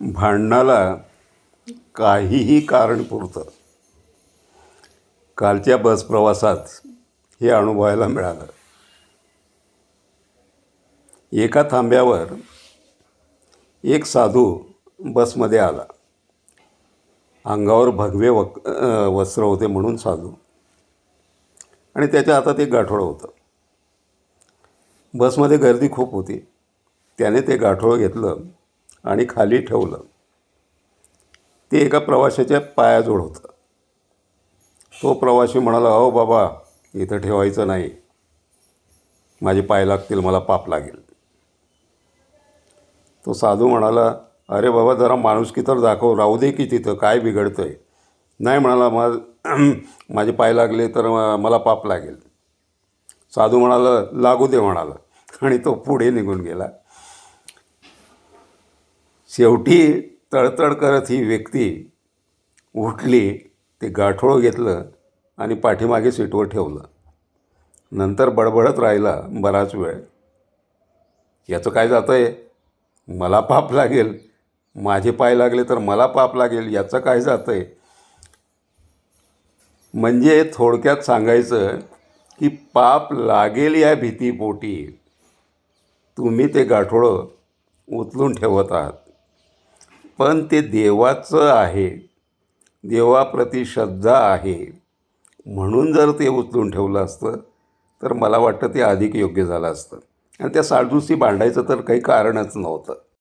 भांडणाला काहीही कारण पुरतं. कालच्या बस प्रवासात हे अनुभवायला मिळालं. एका थांब्यावर एक साधू बसमध्ये आला. अंगावर भगवे वस्त्र होते म्हणून साधू, आणि त्याच्या हातात एक गाठोडं होतं. बसमध्ये गर्दी खूप होती. त्याने ते गाठोडं घेतलं आणि खाली ठेवलं. ते एका प्रवाशाच्या पायाजवळ होतं. तो प्रवासी म्हणाला, "अहो बाबा, इथं ठेवायचं नाही, माझे पाय लागतील, मला पाप लागेल." तो साधू म्हणाला, "अरे बाबा, जरा माणुसकी तर दाखव, राहू दे की तिथं, काय बिघडतं आहे?" "नाही," म्हणाला, माझे पाय लागले तर मला पाप लागेल." साधू म्हणाला, "लागू दे," म्हणाला, आणि तो पुढे निघून गेला. शेवटी तळतळ करत ही व्यक्ती उठली, ते गाठोडं घेतलं आणि पाठीमागे सीटवर ठेवलं. नंतर बडबडत राहिला बराच वेळ, "याचं काय जातं आहे? मला पाप लागेल, माझे पाय लागले तर मला पाप लागेल, याचं काय जातं आहे?" म्हणजे थोडक्यात सांगायचं की पाप लागेल या भीतीपोटी तुम्ही ते गाठोडं उचलून ठेवत आहात. पण ते देवाचं आहे, देवाप्रती श्रद्धा आहे म्हणून जर ते उचलून ठेवलं असतं तर मला वाटतं ते अधिक योग्य झालं असतं. आणि त्या साधूशी भांडायचं तर काही कारणच नव्हतं.